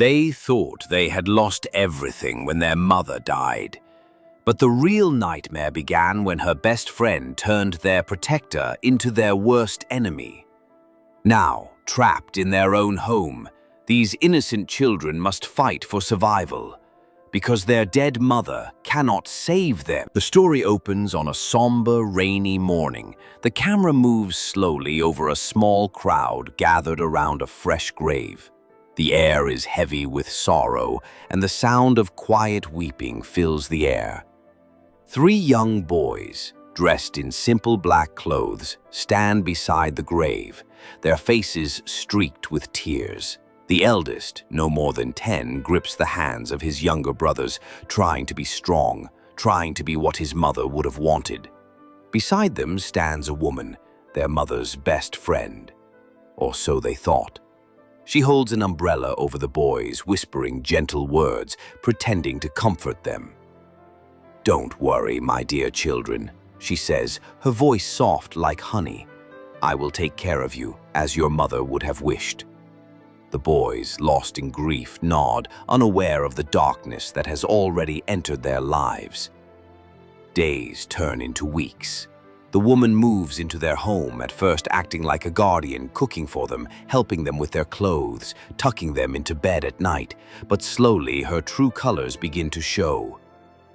They thought they had lost everything when their mother died. But the real nightmare began when her best friend turned their protector into their worst enemy. Now, trapped in their own home, these innocent children must fight for survival, because their dead mother cannot save them. The story opens on a somber, rainy morning. The camera moves slowly over a small crowd gathered around a fresh grave. The air is heavy with sorrow, and the sound of quiet weeping fills the air. 3 young boys, dressed in simple black clothes, stand beside the grave, their faces streaked with tears. The eldest, no more than 10, grips the hands of his younger brothers, trying to be strong, trying to be what his mother would have wanted. Beside them stands a woman, their mother's best friend. Or so they thought. She holds an umbrella over the boys, whispering gentle words, pretending to comfort them. "Don't worry, my dear children," she says, her voice soft like honey. "I will take care of you, as your mother would have wished." The boys, lost in grief, nod, unaware of the darkness that has already entered their lives. Days turn into weeks. The woman moves into their home, at first acting like a guardian, cooking for them, helping them with their clothes, tucking them into bed at night. But slowly, her true colors begin to show.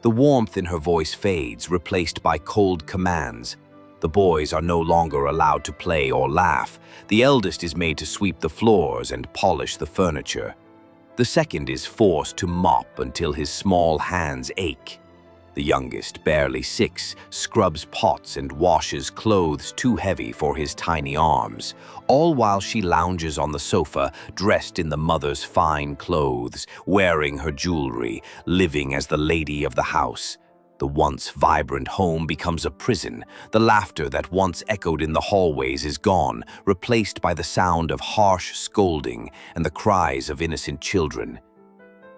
The warmth in her voice fades, replaced by cold commands. The boys are no longer allowed to play or laugh. The eldest is made to sweep the floors and polish the furniture. The second is forced to mop until his small hands ache. The youngest, barely 6, scrubs pots and washes clothes too heavy for his tiny arms, all while she lounges on the sofa, dressed in the mother's fine clothes, wearing her jewelry, living as the lady of the house. The once vibrant home becomes a prison. The laughter that once echoed in the hallways is gone, replaced by the sound of harsh scolding and the cries of innocent children.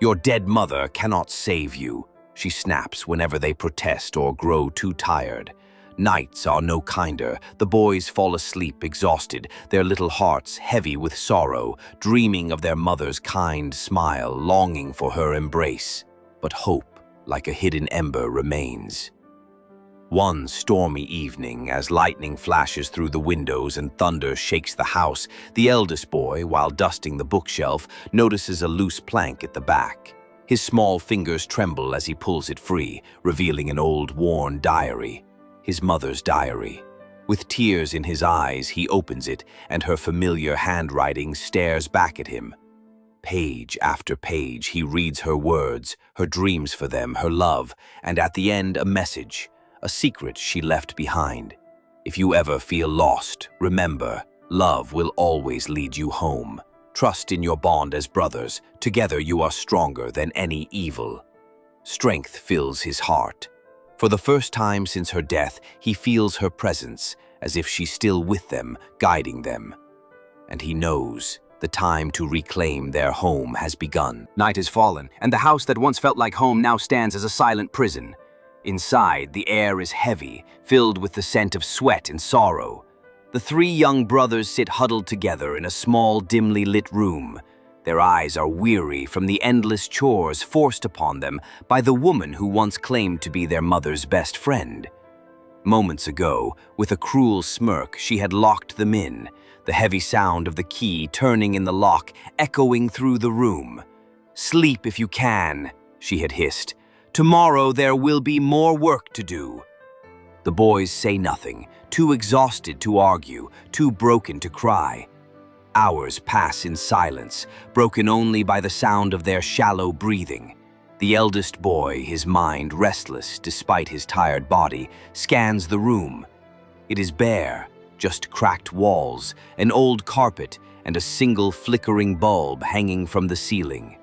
"Your dead mother cannot save you," she snaps whenever they protest or grow too tired. Nights are no kinder. The boys fall asleep exhausted, their little hearts heavy with sorrow, dreaming of their mother's kind smile, longing for her embrace. But hope, like a hidden ember, remains. One stormy evening, as lightning flashes through the windows and thunder shakes the house, the eldest boy, while dusting the bookshelf, notices a loose plank at the back. His small fingers tremble as he pulls it free, revealing an old, worn diary. His mother's diary. With tears in his eyes, he opens it, and her familiar handwriting stares back at him. Page after page, he reads her words, her dreams for them, her love, and at the end, a message, a secret she left behind. "If you ever feel lost, remember, love will always lead you home. Trust in your bond as brothers. Together you are stronger than any evil." Strength fills his heart. For the first time since her death, he feels her presence, as if she's still with them, guiding them. And he knows the time to reclaim their home has begun. Night has fallen, and the house that once felt like home now stands as a silent prison. Inside, the air is heavy, filled with the scent of sweat and sorrow. The 3 young brothers sit huddled together in a small, dimly lit room. Their eyes are weary from the endless chores forced upon them by the woman who once claimed to be their mother's best friend. Moments ago, with a cruel smirk, she had locked them in, the heavy sound of the key turning in the lock echoing through the room. "Sleep if you can," she had hissed. "Tomorrow there will be more work to do." The boys say nothing, too exhausted to argue, too broken to cry. Hours pass in silence, broken only by the sound of their shallow breathing. The eldest boy, his mind restless despite his tired body, scans the room. It is bare, just cracked walls, an old carpet, and a single flickering bulb hanging from the ceiling.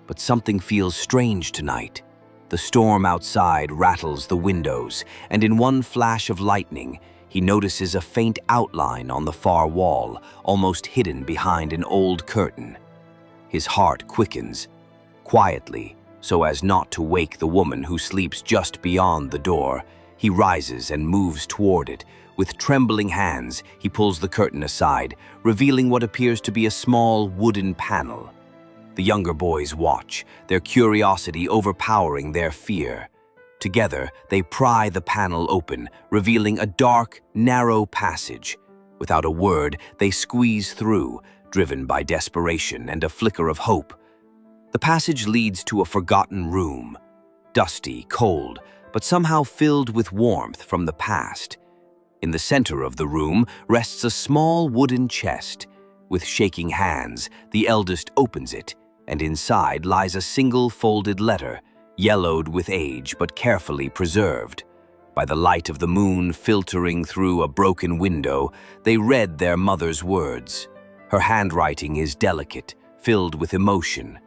But something feels strange tonight. The storm outside rattles the windows, and in one flash of lightning, he notices a faint outline on the far wall, almost hidden behind an old curtain. His heart quickens, quietly, so as not to wake the woman who sleeps just beyond the door. He rises and moves toward it. With trembling hands, he pulls the curtain aside, revealing what appears to be a small wooden panel. The younger boys watch, their curiosity overpowering their fear. Together, they pry the panel open, revealing a dark, narrow passage. Without a word, they squeeze through, driven by desperation and a flicker of hope. The passage leads to a forgotten room, dusty, cold, but somehow filled with warmth from the past. In the center of the room rests a small wooden chest. With shaking hands, the eldest opens it, and inside lies a single folded letter, yellowed with age but carefully preserved. By the light of the moon filtering through a broken window, they read their mother's words. Her handwriting is delicate, filled with emotion.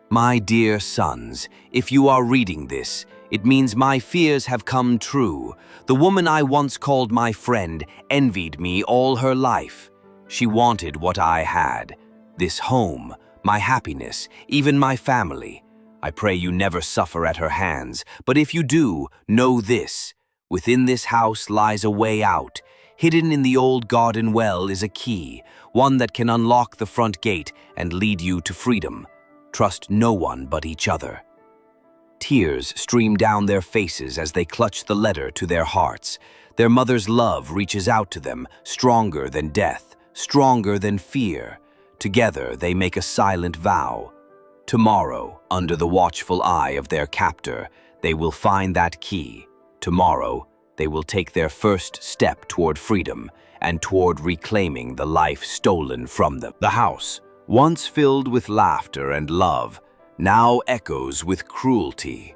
"My dear sons, if you are reading this, it means my fears have come true. The woman I once called my friend envied me all her life. She wanted what I had, this home, my happiness, even my family. I pray you never suffer at her hands, but if you do, know this. Within this house lies a way out. Hidden in the old garden well is a key, one that can unlock the front gate and lead you to freedom. Trust no one but each other." Tears stream down their faces as they clutch the letter to their hearts. Their mother's love reaches out to them, stronger than death, stronger than fear. Together they make a silent vow. Tomorrow, under the watchful eye of their captor, they will find that key. Tomorrow, they will take their first step toward freedom and toward reclaiming the life stolen from them. The house, once filled with laughter and love, now echoes with cruelty.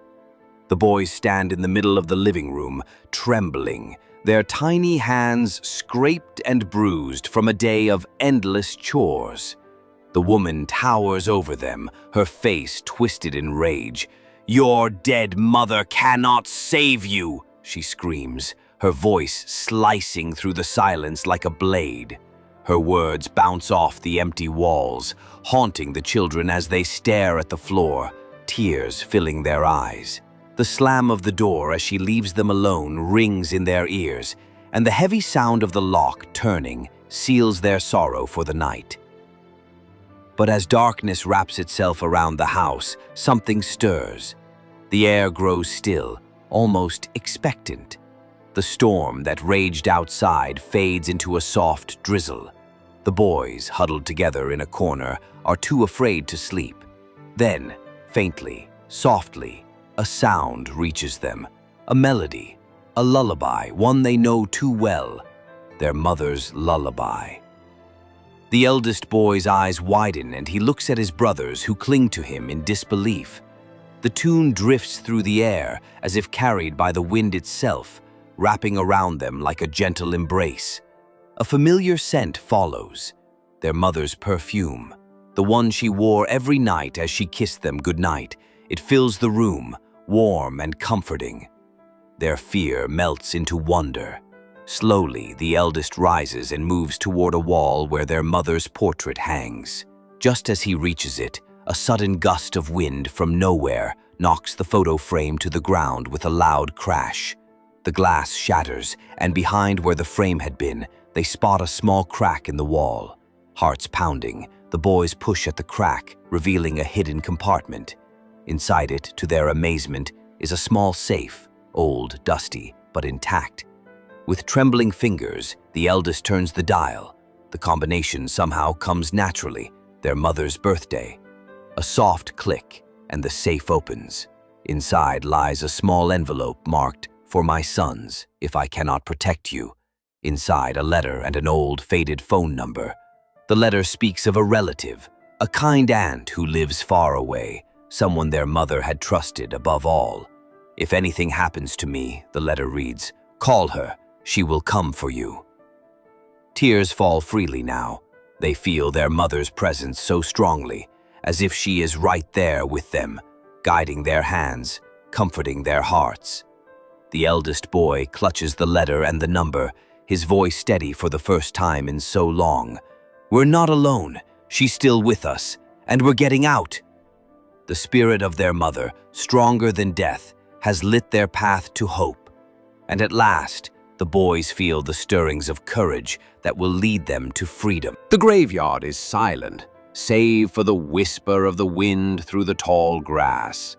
The boys stand in the middle of the living room, trembling, their tiny hands scraped and bruised from a day of endless chores. The woman towers over them, her face twisted in rage. "Your dead mother cannot save you," she screams, her voice slicing through the silence like a blade. Her words bounce off the empty walls, haunting the children as they stare at the floor, tears filling their eyes. The slam of the door as she leaves them alone rings in their ears, and the heavy sound of the lock turning seals their sorrow for the night. But as darkness wraps itself around the house, something stirs. The air grows still, almost expectant. The storm that raged outside fades into a soft drizzle. The boys, huddled together in a corner, are too afraid to sleep. Then, faintly, softly, a sound reaches them. A melody, a lullaby, one they know too well. Their mother's lullaby. The eldest boy's eyes widen and he looks at his brothers who cling to him in disbelief. The tune drifts through the air as if carried by the wind itself, wrapping around them like a gentle embrace. A familiar scent follows, their mother's perfume, the one she wore every night as she kissed them goodnight. It fills the room, warm and comforting. Their fear melts into wonder. Slowly, the eldest rises and moves toward a wall where their mother's portrait hangs. Just as he reaches it, a sudden gust of wind from nowhere knocks the photo frame to the ground with a loud crash. The glass shatters, and behind where the frame had been, they spot a small crack in the wall. Hearts pounding, the boys push at the crack, revealing a hidden compartment. Inside it, to their amazement, is a small safe, old, dusty, but intact. With trembling fingers, the eldest turns the dial. The combination somehow comes naturally, their mother's birthday. A soft click, and the safe opens. Inside lies a small envelope marked, "For my sons, if I cannot protect you." Inside, a letter and an old, faded phone number. The letter speaks of a relative, a kind aunt who lives far away, someone their mother had trusted above all. "If anything happens to me," the letter reads, "call her. She will come for you." Tears fall freely now. They feel their mother's presence so strongly, as if she is right there with them, guiding their hands, comforting their hearts. The eldest boy clutches the letter and the number, his voice steady for the first time in so long. "We're not alone. She's still with us, and we're getting out." The spirit of their mother, stronger than death, has lit their path to hope. And at last, the boys feel the stirrings of courage that will lead them to freedom. The graveyard is silent, save for the whisper of the wind through the tall grass.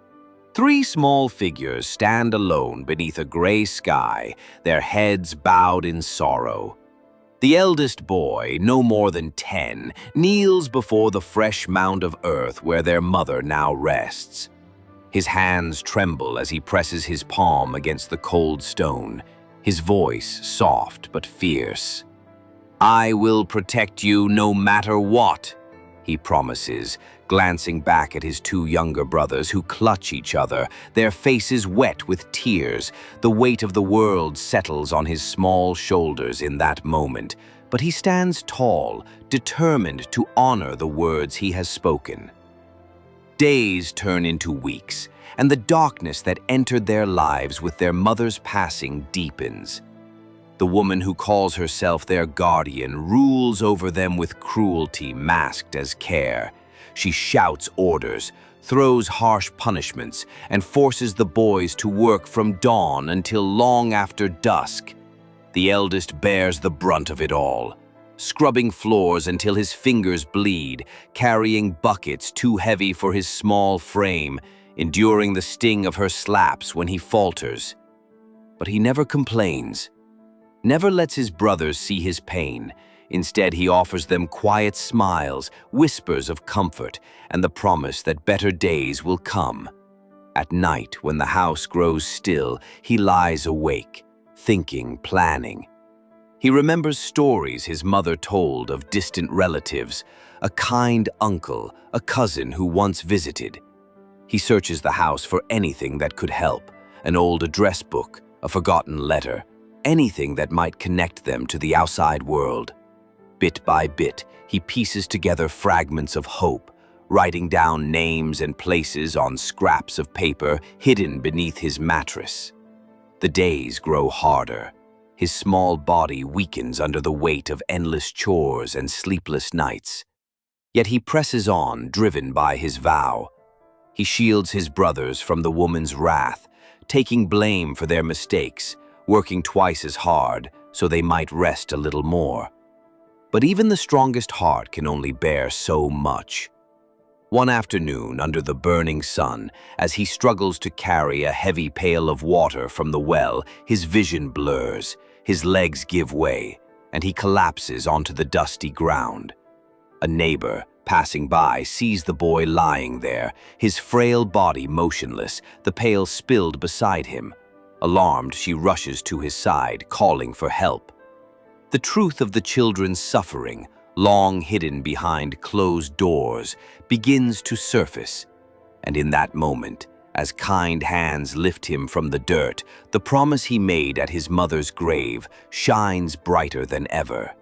Three small figures stand alone beneath a gray sky, their heads bowed in sorrow. The eldest boy, no more than 10, kneels before the fresh mound of earth where their mother now rests. His hands tremble as he presses his palm against the cold stone, his voice soft but fierce. "I will protect you no matter what," he promises, glancing back at his two younger brothers who clutch each other, their faces wet with tears. The weight of the world settles on his small shoulders in that moment, but he stands tall, determined to honor the words he has spoken. Days turn into weeks, and the darkness that entered their lives with their mother's passing deepens. The woman who calls herself their guardian rules over them with cruelty masked as care. She shouts orders, throws harsh punishments, and forces the boys to work from dawn until long after dusk. The eldest bears the brunt of it all, scrubbing floors until his fingers bleed, carrying buckets too heavy for his small frame, enduring the sting of her slaps when he falters. But he never complains, never lets his brothers see his pain. Instead, he offers them quiet smiles, whispers of comfort, and the promise that better days will come. At night, when the house grows still, he lies awake, thinking, planning. He remembers stories his mother told of distant relatives, a kind uncle, a cousin who once visited. He searches the house for anything that could help, an old address book, a forgotten letter, anything that might connect them to the outside world. Bit by bit, he pieces together fragments of hope, writing down names and places on scraps of paper hidden beneath his mattress. The days grow harder. His small body weakens under the weight of endless chores and sleepless nights. Yet he presses on, driven by his vow. He shields his brothers from the woman's wrath, taking blame for their mistakes, working twice as hard so they might rest a little more. But even the strongest heart can only bear so much. One afternoon, under the burning sun, as he struggles to carry a heavy pail of water from the well, his vision blurs, his legs give way, and he collapses onto the dusty ground. A neighbor, passing by, sees the boy lying there, his frail body motionless, the pail spilled beside him. Alarmed, she rushes to his side, calling for help. The truth of the children's suffering, long hidden behind closed doors, begins to surface. And in that moment, as kind hands lift him from the dirt, the promise he made at his mother's grave shines brighter than ever.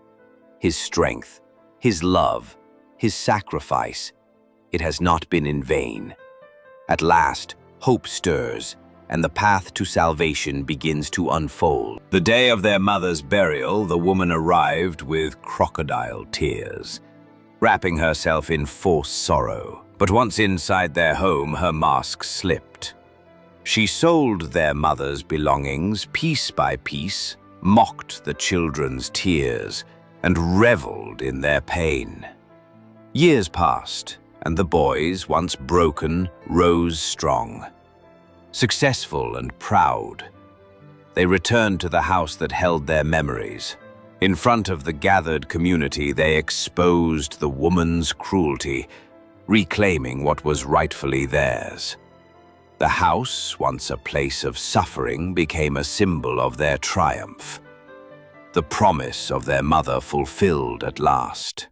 His strength, his love, his sacrifice, it has not been in vain. At last, hope stirs, and the path to salvation begins to unfold. The day of their mother's burial, the woman arrived with crocodile tears, wrapping herself in forced sorrow. But once inside their home, her mask slipped. She sold their mother's belongings piece by piece, mocked the children's tears, and reveled in their pain. Years passed, and the boys, once broken, rose strong. Successful and proud, they returned to the house that held their memories. In front of the gathered community, they exposed the woman's cruelty, reclaiming what was rightfully theirs. The house, once a place of suffering, became a symbol of their triumph. The promise of their mother fulfilled at last.